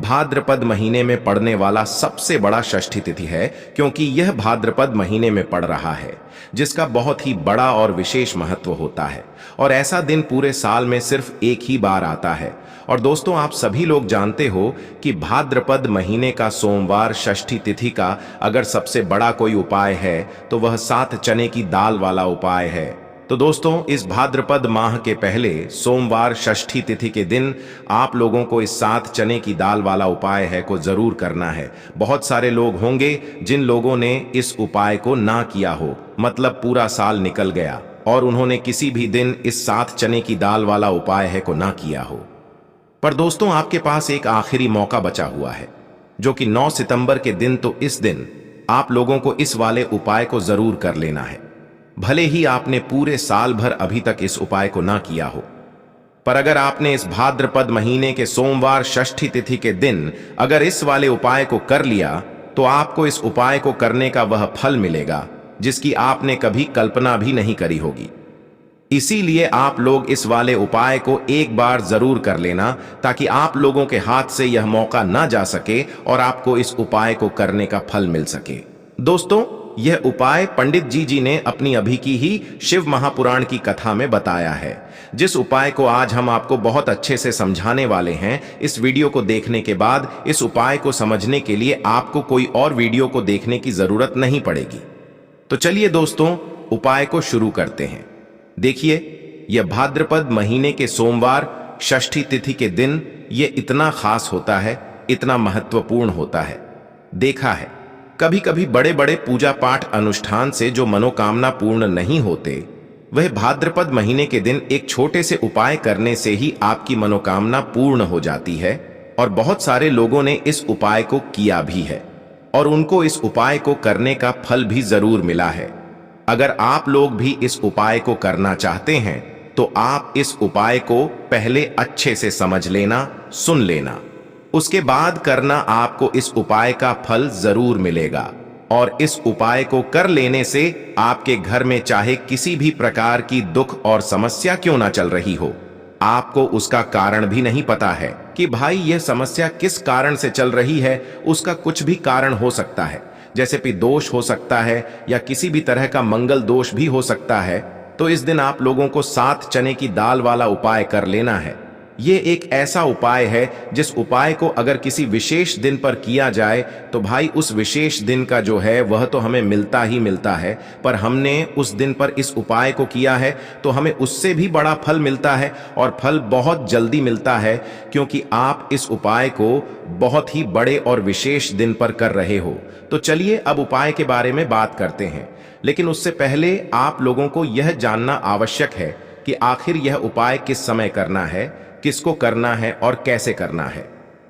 भाद्रपद महीने में पड़ने वाला सबसे बड़ा षष्ठी तिथि है, क्योंकि यह भाद्रपद महीने में पड़ रहा है, जिसका बहुत ही बड़ा और विशेष महत्व होता है। और ऐसा दिन पूरे साल में सिर्फ एक ही बार आता है। और दोस्तों, आप सभी लोग जानते हो कि भाद्रपद महीने का सोमवार षष्ठी तिथि का अगर सबसे बड़ा कोई उपाय है तो वह 7 चने की दाल वाला उपाय है। तो दोस्तों, इस भाद्रपद माह के पहले सोमवार षष्ठी तिथि के दिन आप लोगों को इस 7 चने की दाल वाला उपाय है को जरूर करना है। बहुत सारे लोग होंगे जिन लोगों ने इस उपाय को ना किया हो, मतलब पूरा साल निकल गया और उन्होंने किसी भी दिन इस 7 चने की दाल वाला उपाय है को ना किया हो। पर दोस्तों, आपके पास एक आखिरी मौका बचा हुआ है, जो कि 9 सितंबर के दिन। तो इस दिन आप लोगों को इस वाले उपाय को जरूर कर लेना है, भले ही आपने पूरे साल भर अभी तक इस उपाय को ना किया हो। पर अगर आपने इस भाद्रपद महीने के सोमवार षष्ठी तिथि के दिन अगर इस वाले उपाय को कर लिया, तो आपको इस उपाय को करने का वह फल मिलेगा जिसकी आपने कभी कल्पना भी नहीं करी होगी। इसीलिए आप लोग इस वाले उपाय को एक बार जरूर कर लेना, ताकि आप लोगों के हाथ से यह मौका ना जा सके और आपको इस उपाय को करने का फल मिल सके। दोस्तों, यह उपाय पंडित जी ने अपनी अभी की ही शिव महापुराण की कथा में बताया है, जिस उपाय को आज हम आपको बहुत अच्छे से समझाने वाले हैं। इस वीडियो को देखने के बाद इस उपाय को समझने के लिए आपको कोई और वीडियो को देखने की जरूरत नहीं पड़ेगी। तो चलिए दोस्तों, उपाय को शुरू करते हैं। देखिए, यह भाद्रपद महीने के सोमवार षष्ठी तिथि के दिन ये इतना खास होता है, इतना महत्वपूर्ण होता है। देखा है, कभी कभी बड़े बड़े पूजा पाठ अनुष्ठान से जो मनोकामना पूर्ण नहीं होते, वह भाद्रपद महीने के दिन एक छोटे से उपाय करने से ही आपकी मनोकामना पूर्ण हो जाती है। और बहुत सारे लोगों ने इस उपाय को किया भी है और उनको इस उपाय को करने का फल भी जरूर मिला है। अगर आप लोग भी इस उपाय को करना चाहते हैं तो आप इस उपाय को पहले अच्छे से समझ लेना, सुन लेना, उसके बाद करना। आपको इस उपाय का फल जरूर मिलेगा। और इस उपाय को कर लेने से आपके घर में चाहे किसी भी प्रकार की दुख और समस्या क्यों ना चल रही हो, आपको उसका कारण भी नहीं पता है कि भाई यह समस्या किस कारण से चल रही है। उसका कुछ भी कारण हो सकता है, जैसे कि दोष हो सकता है या किसी भी तरह का मंगल दोष भी हो सकता है। तो इस दिन आप लोगों को 7 चने की दाल वाला उपाय कर लेना है। ये एक ऐसा उपाय है जिस उपाय को अगर किसी विशेष दिन पर किया जाए तो भाई उस विशेष दिन का जो है वह तो हमें मिलता ही मिलता है, पर हमने उस दिन पर इस उपाय को किया है तो हमें उससे भी बड़ा फल मिलता है, और फल बहुत जल्दी मिलता है, क्योंकि आप इस उपाय को बहुत ही बड़े और विशेष दिन पर कर रहे हो। तो चलिए अब उपाय के बारे में बात करते हैं, लेकिन उससे पहले आप लोगों को यह जानना आवश्यक है कि आखिर यह उपाय किस समय करना है, किसको करना है और कैसे करना है।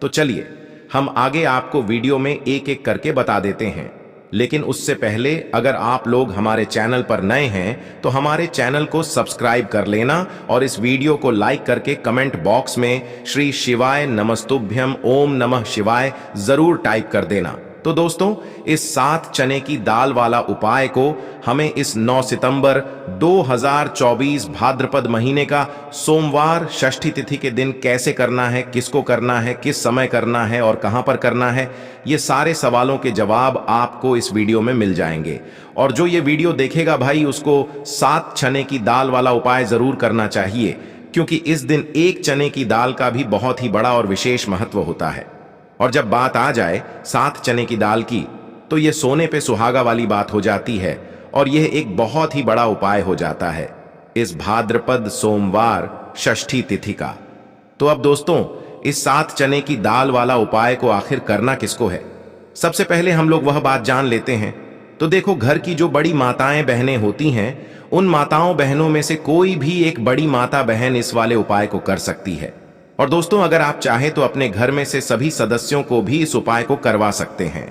तो चलिए हम आगे आपको वीडियो में एक एक करके बता देते हैं। लेकिन उससे पहले अगर आप लोग हमारे चैनल पर नए हैं तो हमारे चैनल को सब्सक्राइब कर लेना और इस वीडियो को लाइक करके कमेंट बॉक्स में श्री शिवाय नमस्तुभ्यम ओम नमः शिवाय जरूर टाइप कर देना। तो दोस्तों, इस 7 चने की दाल वाला उपाय को हमें इस 9 सितंबर 2024 भाद्रपद महीने का सोमवार षष्ठी तिथि के दिन कैसे करना है, किसको करना है, किस समय करना है और कहां पर करना है, ये सारे सवालों के जवाब आपको इस वीडियो में मिल जाएंगे। और जो ये वीडियो देखेगा भाई, उसको 7 चने की दाल वाला उपाय जरूर करना चाहिए, क्योंकि इस दिन एक चने की दाल का भी बहुत ही बड़ा और विशेष महत्व होता है। और जब बात आ जाए 7 चने की दाल की, तो यह सोने पे सुहागा वाली बात हो जाती है और यह एक बहुत ही बड़ा उपाय हो जाता है इस भाद्रपद सोमवार षष्ठी तिथि का। तो अब दोस्तों, इस 7 चने की दाल वाला उपाय को आखिर करना किसको है, सबसे पहले हम लोग वह बात जान लेते हैं। तो देखो, घर की जो बड़ी माताएं बहनें होती हैं, उन माताओं बहनों में से कोई भी एक बड़ी माता बहन इस वाले उपाय को कर सकती है। और दोस्तों, अगर आप चाहें तो अपने घर में से सभी सदस्यों को भी इस उपाय को करवा सकते हैं।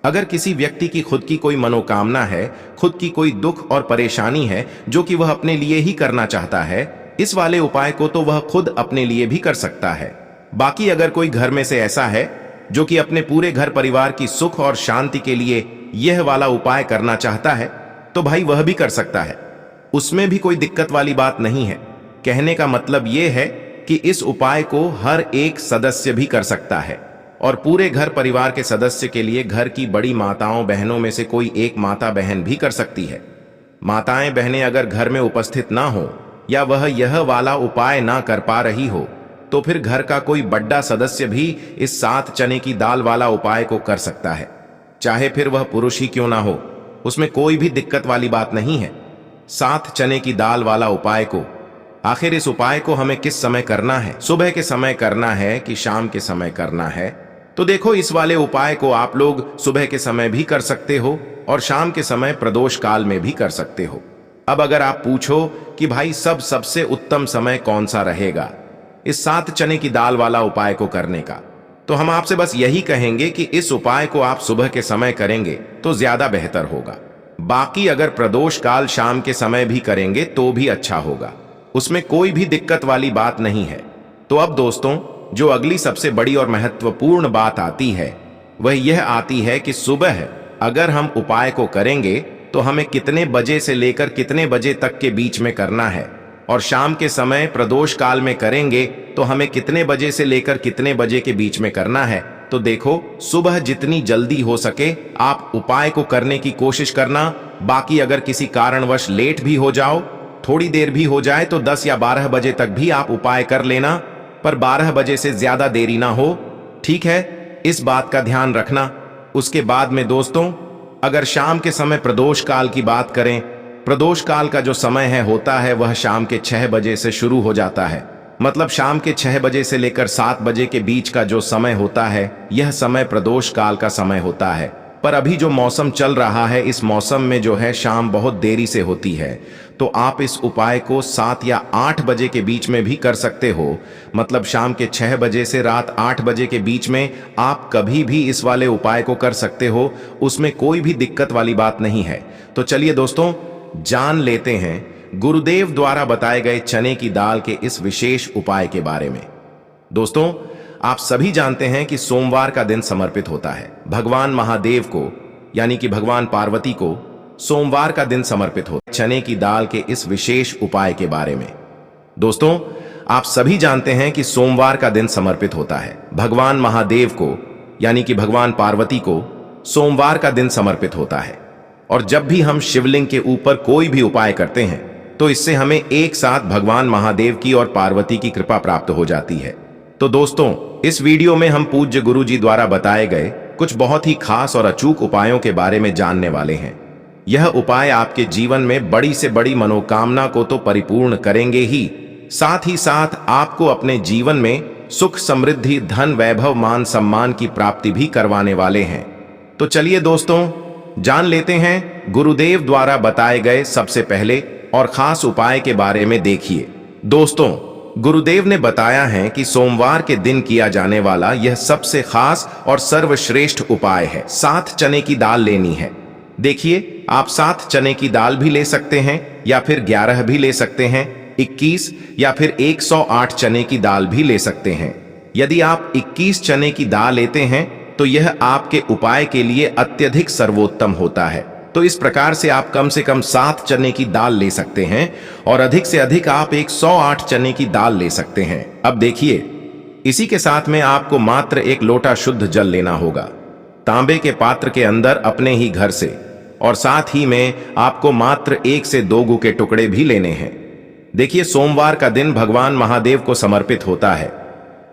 अगर किसी व्यक्ति की खुद की कोई मनोकामना है, खुद की कोई दुख और परेशानी है जो कि वह अपने लिए ही करना चाहता है, इस वाले उपाय को तो वह खुद अपने लिए भी कर सकता है। बाकी अगर कोई घर में से ऐसा है जो कि अपने पूरे घर परिवार की सुख और शांति के लिए यह वाला उपाय करना चाहता है, तो भाई वह भी कर सकता है। उसमें भी कोई दिक्कत वाली बात नहीं है। कहने का मतलब यह है कि इस उपाय को हर एक सदस्य भी कर सकता है। और पूरे घर परिवार के सदस्य के लिए घर की बड़ी माताओं बहनों में से कोई एक माता बहन भी कर सकती है। माताएं बहनें अगर घर में उपस्थित ना हो या वह यह वाला उपाय ना कर पा रही हो तो फिर घर का कोई बड़ा सदस्य भी इस 7 चने की दाल वाला उपाय को कर सकता है, चाहे फिर वह पुरुष ही क्यों ना हो। उसमें कोई भी दिक्कत वाली बात नहीं है। 7 चने की दाल वाला उपाय को, आखिर इस उपाय को हमें किस समय करना है? सुबह के समय करना है कि शाम के समय करना है? तो देखो, इस वाले उपाय को आप लोग सुबह के समय भी कर सकते हो और शाम के समय प्रदोष काल में भी कर सकते हो। अब अगर आप पूछो कि भाई सबसे उत्तम समय कौन सा रहेगा इस 7 चने की दाल वाला उपाय को करने का, तो हम आपसे बस यही कहेंगे कि इस उपाय को आप सुबह के समय करेंगे तो ज्यादा बेहतर होगा। बाकी अगर प्रदोष काल शाम के समय भी करेंगे तो भी अच्छा होगा, उसमें कोई भी दिक्कत वाली बात नहीं है। तो अब दोस्तों, जो अगली सबसे बड़ी और महत्वपूर्ण बात आती है वह यह आती है कि सुबह अगर हम उपाय को करेंगे तो हमें कितने बजे से लेकर कितने बजे तक के बीच में करना है, और शाम के समय प्रदोष काल में करेंगे तो हमें कितने बजे से लेकर कितने बजे के बीच में करना है। तो देखो, सुबह जितनी जल्दी हो सके आप उपाय को करने की कोशिश करना। बाकी अगर किसी कारणवश लेट भी हो जाओ, थोड़ी देर भी हो जाए, तो 10 या 12 बजे तक भी आप उपाय कर लेना, पर 12 बजे से ज्यादा देरी ना हो, ठीक है? इस बात का ध्यान रखना। उसके बाद में दोस्तों, अगर शाम के समय प्रदोष काल की बात करें, प्रदोष काल का जो समय है होता है वह शाम के 6 बजे से शुरू हो जाता है। मतलब शाम के 6 बजे से लेकर 7 बजे के बीच का जो समय होता है यह समय प्रदोष काल का समय होता है। पर अभी जो मौसम चल रहा है, इस मौसम में जो है शाम बहुत देरी से होती है, तो आप इस उपाय को 7 या 8 बजे के बीच में भी कर सकते हो। मतलब शाम के 6 बजे से रात 8 बजे के बीच में आप कभी भी इस वाले उपाय को कर सकते हो, उसमें कोई भी दिक्कत वाली बात नहीं है। तो चलिए दोस्तों, जान लेते हैं गुरुदेव द्वारा बताए गए चने की दाल के इस विशेष उपाय के बारे में। दोस्तों, आप सभी जानते हैं कि सोमवार का दिन समर्पित होता है भगवान महादेव को, यानी कि भगवान पार्वती को सोमवार का दिन समर्पित होता है चने की दाल के इस विशेष उपाय के बारे में। दोस्तों, आप सभी जानते हैं कि सोमवार का दिन समर्पित होता है भगवान महादेव को, यानी कि भगवान पार्वती को सोमवार का दिन समर्पित होता है। और जब भी हम शिवलिंग के ऊपर कोई भी उपाय करते हैं तो इससे हमें एक साथ भगवान महादेव की और पार्वती की कृपा प्राप्त हो जाती है। तो दोस्तों, इस वीडियो में हम पूज्य गुरु जी द्वारा बताए गए कुछ बहुत ही खास और अचूक उपायों के बारे में जानने वाले हैं। यह उपाय आपके जीवन में बड़ी से बड़ी मनोकामना को तो परिपूर्ण करेंगे ही साथ आपको अपने जीवन में सुख, समृद्धि, धन, वैभव, मान सम्मान की प्राप्ति भी करवाने वाले हैं। तो चलिए दोस्तों, जान लेते हैं गुरुदेव द्वारा बताए गए सबसे पहले और खास उपाय के बारे में। देखिए दोस्तों, गुरुदेव ने बताया है कि सोमवार के दिन किया जाने वाला यह सबसे खास और सर्वश्रेष्ठ उपाय है। 7 चने की दाल लेनी है। देखिए, आप 7 चने की दाल भी ले सकते हैं या फिर 11 भी ले सकते हैं, 21 या फिर 108 चने की दाल भी ले सकते हैं। यदि आप 21 चने की दाल लेते हैं तो यह आपके उपाय के लिए अत्यधिक सर्वोत्तम होता है। तो इस प्रकार से आप कम से कम 7 चने की दाल ले सकते हैं और अधिक से अधिक आप 108 चने की दाल ले सकते हैं। अब देखिए, इसी के साथ में आपको मात्र 1 लोटा शुद्ध जल लेना होगा तांबे के पात्र के अंदर अपने ही घर से, और साथ ही में आपको मात्र 1 से 2 गू के टुकड़े भी लेने हैं। देखिए, सोमवार का दिन भगवान महादेव को समर्पित होता है।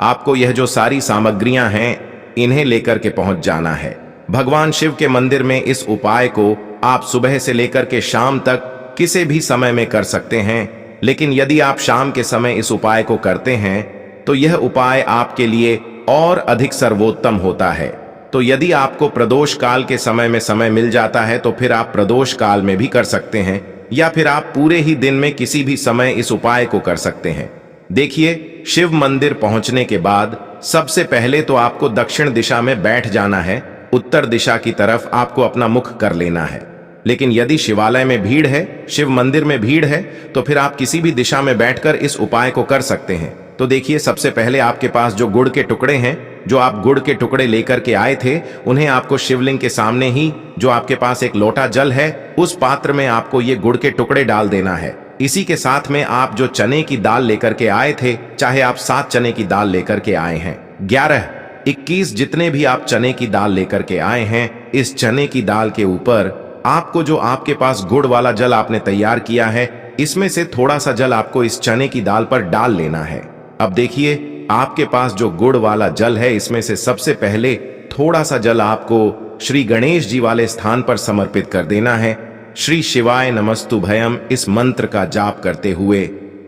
आपको यह जो सारी सामग्रियां हैं इन्हें लेकर के पहुंच जाना है भगवान शिव के मंदिर में। इस उपाय को आप सुबह से लेकर के शाम तक किसी भी समय में कर सकते हैं, लेकिन यदि आप शाम के समय इस उपाय को करते हैं तो यह उपाय आपके लिए और अधिक सर्वोत्तम होता है। तो यदि आपको प्रदोष काल के समय में समय मिल जाता है तो फिर आप प्रदोष काल में भी कर सकते हैं, या फिर आप पूरे ही दिन में किसी भी समय इस उपाय को कर सकते हैं। देखिए, शिव मंदिर पहुंचने के बाद सबसे पहले तो आपको दक्षिण दिशा में बैठ जाना है। उत्तर दिशा की तरफ आपको अपना मुख कर लेना है। लेकिन यदि शिवालय में भीड़ है, शिव मंदिर में भीड़ है, तो फिर आप किसी भी दिशा में बैठकर इस उपाय को कर सकते हैं। तो देखिए, सबसे पहले आपके पास जो गुड़ के टुकड़े हैं, जो आप गुड़ के टुकड़े लेकर के आए थे, उन्हें आपको शिवलिंग के सामने ही जो आपके पास 1 लोटा जल है उस पात्र में आपको ये गुड़ के टुकड़े डाल देना है। इसी के साथ में आप जो चने की दाल लेकर के आए थे, चाहे आप 7 चने की दाल लेकर के आए हैं, 11 21 जितने भी आप चने की दाल लेकर के आए हैं, इस चने की दाल के ऊपर आपको जो आपके पास गुड़ वाला जल आपने तैयार किया है, इसमें से थोड़ा सा जल आपको इस चने की दाल पर डाल लेना है। अब देखिए, आपके पास जो गुड़ वाला जल है, इसमें से सबसे पहले थोड़ा सा जल आपको श्री गणेश जी वाले स्थान पर समर्पित कर देना है। श्री शिवाय नमस्तुभयम इस मंत्र का जाप करते हुए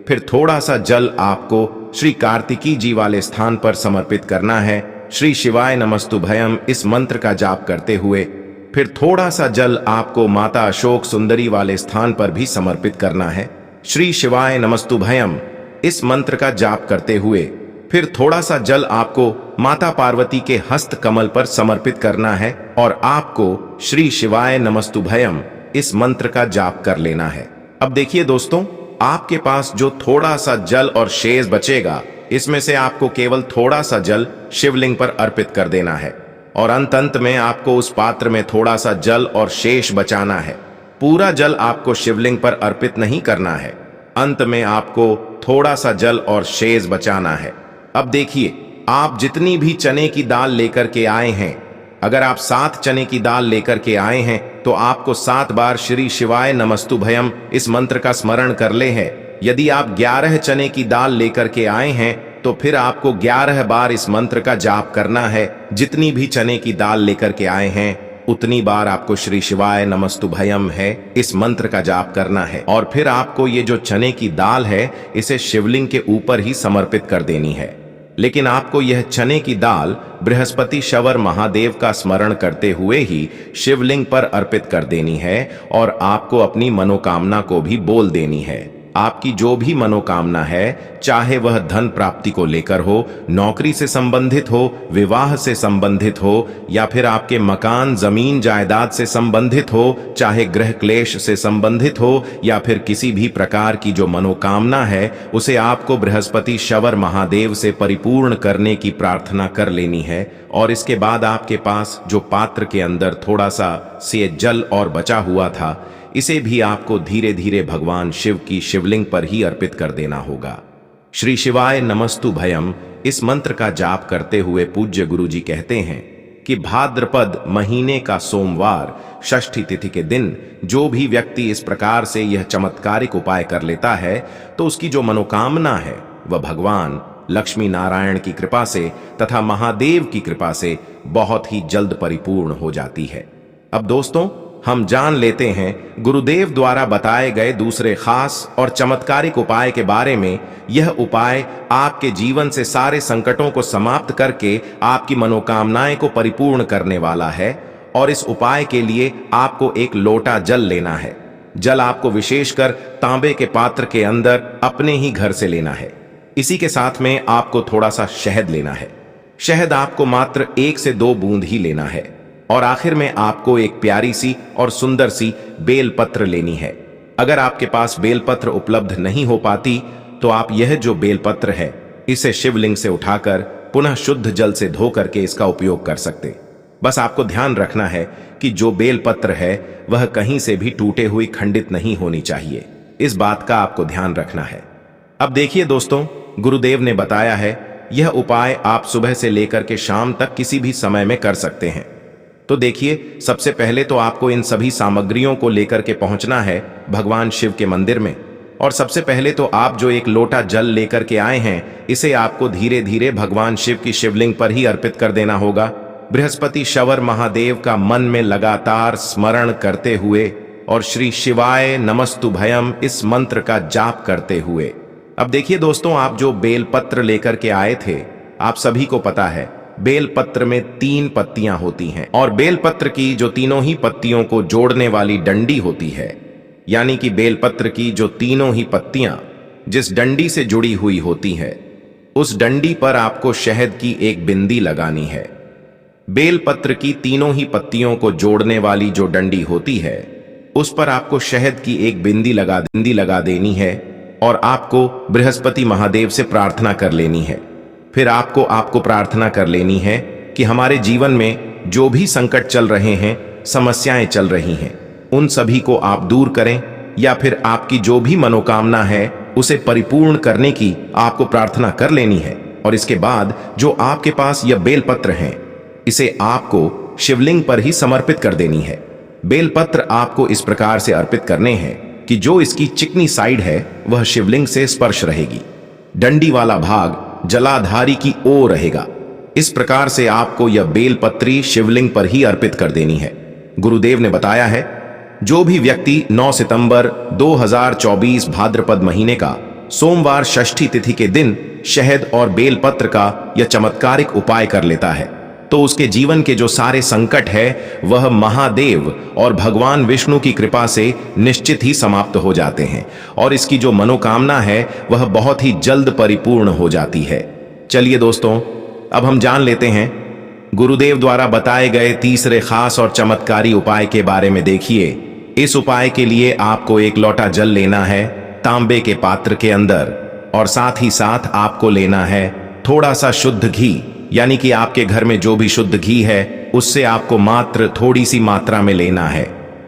फिर थोड़ा सा जल आपको श्री कार्तिकी जी वाले स्थान पर समर्पित करना है। श्री शिवाय नमस्तुभयम इस मंत्र का जाप करते हुए फिर थोड़ा सा जल आपको माता अशोक सुंदरी वाले स्थान पर भी समर्पित करना है। श्री शिवाय नमस्तुभयम इस मंत्र का जाप करते हुए फिर थोड़ा सा जल आपको माता पार्वती के हस्त कमल पर समर्पित करना है और आपको श्री शिवाय नमस्तुभयम इस मंत्र का जाप कर लेना है। अब देखिए दोस्तों, आपके पास जो थोड़ा सा जल और शेष बचेगा, इसमें से आपको केवल थोड़ा सा जल शिवलिंग पर अर्पित कर देना है और अंत में आपको उस पात्र में थोड़ा सा जल और शेष बचाना है। पूरा जल आपको शिवलिंग पर अर्पित नहीं करना है, अंत में आपको थोड़ा सा जल और शेष बचाना है। अब देखिए, आप जितनी भी चने की दाल लेकर के आए हैं, अगर आप 7 चने की दाल लेकर के आए हैं तो आपको 7 बार श्री शिवाय नमस्तुभयम इस मंत्र का स्मरण कर ले है। यदि आप 11 चने की दाल लेकर के आए हैं तो फिर आपको 11 बार इस मंत्र का जाप करना है। जितनी भी चने की दाल लेकर के आए हैं उतनी बार आपको श्री शिवाय नमस्तुभयम है इस मंत्र का जाप करना है और फिर आपको ये जो चने की दाल है इसे शिवलिंग के ऊपर ही समर्पित कर देनी है। लेकिन आपको यह चने की दाल बृहस्पति शवर महादेव का स्मरण करते हुए ही शिवलिंग पर अर्पित कर देनी है और आपको अपनी मनोकामना को भी बोल देनी है। आपकी जो भी मनोकामना है, चाहे वह धन प्राप्ति को लेकर हो, नौकरी से संबंधित हो, विवाह से संबंधित हो या फिर आपके मकान जमीन जायदाद से संबंधित हो, चाहे गृह क्लेश से संबंधित हो या फिर किसी भी प्रकार की जो मनोकामना है, उसे आपको बृहस्पति शवर महादेव से परिपूर्ण करने की प्रार्थना कर लेनी है। और इसके बाद आपके पास जो पात्र के अंदर थोड़ा सा से जल और बचा हुआ था, इसे भी आपको धीरे धीरे भगवान शिव की शिवलिंग पर ही अर्पित कर देना होगा। श्री शिवाय नमस्तुभयम इस मंत्र का जाप करते हुए पूज्य गुरु जी कहते हैं कि भाद्रपद महीने का सोमवार षष्ठी तिथि के दिन जो भी व्यक्ति इस प्रकार से यह चमत्कारिक उपाय कर लेता है तो उसकी जो मनोकामना है वह भगवान लक्ष्मी नारायण की कृपा से तथा महादेव की कृपा से बहुत ही जल्द परिपूर्ण हो जाती है। अब दोस्तों, हम जान लेते हैं गुरुदेव द्वारा बताए गए दूसरे खास और चमत्कारिक उपाय के बारे में। यह उपाय आपके जीवन से सारे संकटों को समाप्त करके आपकी मनोकामनाएं को परिपूर्ण करने वाला है और इस उपाय के लिए आपको एक लोटा जल लेना है। जल आपको विशेषकर तांबे के पात्र के अंदर अपने ही घर से लेना है। इसी के साथ में आपको थोड़ा सा शहद लेना है। शहद आपको मात्र 1 से 2 बूंद ही लेना है और आखिर में आपको एक प्यारी सी और सुंदर सी बेलपत्र लेनी है। अगर आपके पास बेलपत्र उपलब्ध नहीं हो पाती तो आप यह जो बेलपत्र है इसे शिवलिंग से उठाकर पुनः शुद्ध जल से धो करके इसका उपयोग कर सकते। बस आपको ध्यान रखना है कि जो बेलपत्र है वह कहीं से भी टूटे हुई खंडित नहीं होनी चाहिए। इस बात का आपको ध्यान रखना है। अब देखिए दोस्तों, गुरुदेव ने बताया है यह उपाय आप सुबह से लेकर के शाम तक किसी भी समय में कर सकते हैं। तो देखिए, सबसे पहले तो आपको इन सभी सामग्रियों को लेकर के पहुंचना है भगवान शिव के मंदिर में। और सबसे पहले तो आप जो एक लोटा जल लेकर के आए हैं, इसे आपको धीरे धीरे भगवान शिव की शिवलिंग पर ही अर्पित कर देना होगा। बृहस्पति शवर महादेव का मन में लगातार स्मरण करते हुए और श्री शिवाय नमस्तुभयम इस मंत्र का जाप करते हुए। अब देखिए दोस्तों, आप जो बेलपत्र लेकर के आए थे, आप सभी को पता है बेलपत्र में 3 पत्तियां होती हैं और बेलपत्र की जो तीनों ही पत्तियों को जोड़ने वाली डंडी होती है, यानी कि बेलपत्र की जो तीनों ही पत्तियां जिस डंडी से जुड़ी हुई होती है, उस डंडी पर आपको शहद की एक बिंदी लगानी है। बेलपत्र की तीनों ही पत्तियों को जोड़ने वाली जो डंडी होती है, उस पर आपको शहद की एक बिंदी लगा देनी है और आपको बृहस्पति महादेव से प्रार्थना कर लेनी है। फिर आपको प्रार्थना कर लेनी है कि हमारे जीवन में जो भी संकट चल रहे हैं, समस्याएं चल रही हैं, उन सभी को आप दूर करें या फिर आपकी जो भी मनोकामना है उसे परिपूर्ण करने की आपको प्रार्थना कर लेनी है। और इसके बाद जो आपके पास यह बेलपत्र हैं, इसे आपको शिवलिंग पर ही समर्पित कर देनी है। बेलपत्र आपको इस प्रकार से अर्पित करने हैं कि जो इसकी चिकनी साइड है वह शिवलिंग से स्पर्श रहेगी, डंडी वाला भाग जलाधारी की ओर रहेगा। इस प्रकार से आपको यह बेलपत्री शिवलिंग पर ही अर्पित कर देनी है। गुरुदेव ने बताया है, जो भी व्यक्ति 9 सितंबर 2024 भाद्रपद महीने का सोमवार षष्ठी तिथि के दिन शहद और बेलपत्र का यह चमत्कारिक उपाय कर लेता है, तो उसके जीवन के जो सारे संकट है वह महादेव और भगवान विष्णु की कृपा से निश्चित ही समाप्त हो जाते हैं और इसकी जो मनोकामना है वह बहुत ही जल्द परिपूर्ण हो जाती है। चलिए दोस्तों, अब हम जान लेते हैं गुरुदेव द्वारा बताए गए तीसरे खास और चमत्कारी उपाय के बारे में। देखिए, इस उपाय के लिए आपको एक लोटा जल लेना है तांबे के पात्र के अंदर, और साथ ही साथ आपको लेना है थोड़ा सा शुद्ध घी, यानी कि आपके घर में जो भी शुद्ध घी है उससे आपको मात्र थोड़ी सी मात्रा में लेना है।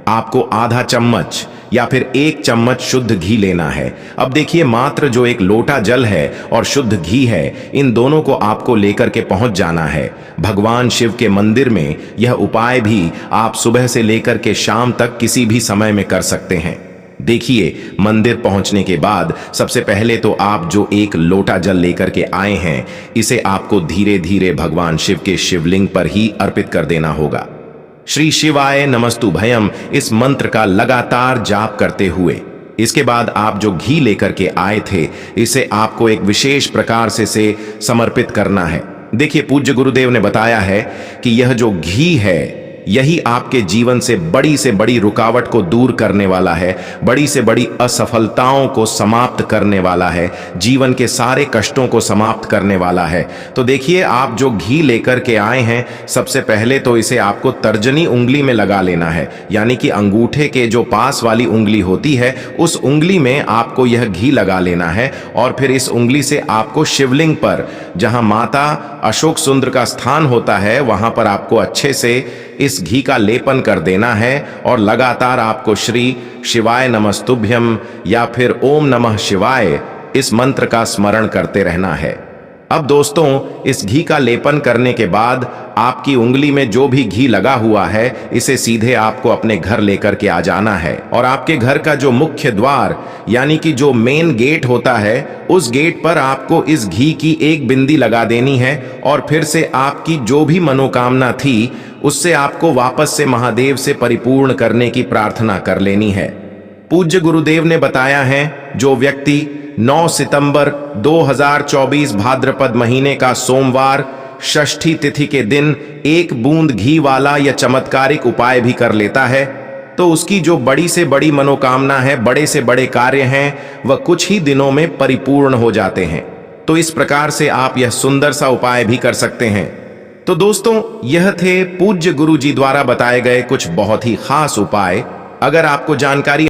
आपको आधा चम्मच या फिर 1 चम्मच शुद्ध घी लेना है। अब देखिए, मात्र जो एक लोटा जल है और शुद्ध घी है, इन दोनों को आपको लेकर के पहुंच जाना है भगवान शिव के मंदिर में। यह उपाय भी आप सुबह से लेकर के शाम तक किसी भी समय में कर सकते हैं। देखिए, मंदिर पहुंचने के बाद सबसे पहले तो आप जो एक लोटा जल लेकर के आए हैं, इसे आपको धीरे धीरे भगवान शिव के शिवलिंग पर ही अर्पित कर देना होगा। श्री शिवाय नमस्तुभयम इस मंत्र का लगातार जाप करते हुए इसके बाद आप जो घी लेकर के आए थे, इसे आपको एक विशेष प्रकार से समर्पित करना है। देखिए, पूज्य गुरुदेव ने बताया है कि यह जो घी है यही आपके जीवन से बड़ी रुकावट को दूर करने वाला है, बड़ी से बड़ी असफलताओं को समाप्त करने वाला है, जीवन के सारे कष्टों को समाप्त करने वाला है। तो देखिए, आप जो घी लेकर के आए हैं, सबसे पहले तो इसे आपको तर्जनी उंगली में लगा लेना है, यानी कि अंगूठे के जो पास वाली उंगली होती है उस उंगली में आपको यह घी लगा लेना है, और फिर इस उंगली से आपको शिवलिंग पर, जहां माता अशोक सुंदर का स्थान होता है, वहां पर आपको अच्छे से इस घी का लेपन कर देना है और लगातार आपको श्री शिवाय नमस्तुभ्यम या फिर ओम नमः शिवाय इस मंत्र का स्मरण करते रहना है। अब दोस्तों, इस घी का लेपन करने के बाद आपकी उंगली में जो भी घी लगा हुआ है, इसे सीधे आपको अपने घर लेकर के आ जाना है, और आपके घर का जो मुख्य द्वार यानी कि जो मेन गेट होता है, उस गेट पर आपको इस घी की एक बिंदी लगा देनी है, और फिर से आपकी जो भी मनोकामना थी उससे आपको वापस से महादेव से परिपूर्ण करने की प्रार्थना कर लेनी है। पूज्य गुरुदेव ने बताया है, जो व्यक्ति 9 सितंबर 2024 भाद्रपद महीने का सोमवार षष्ठी तिथि के दिन 1 बूंद घी वाला यह चमत्कारिक उपाय भी कर लेता है, तो उसकी जो बड़ी से बड़ी मनोकामना है, बड़े से बड़े कार्य हैं, वह कुछ ही दिनों में परिपूर्ण हो जाते हैं। तो इस प्रकार से आप यह सुंदर सा उपाय भी कर सकते हैं। तो दोस्तों, यह थे पूज्य गुरु जी द्वारा बताए गए कुछ बहुत ही खास उपाय। अगर आपको जानकारी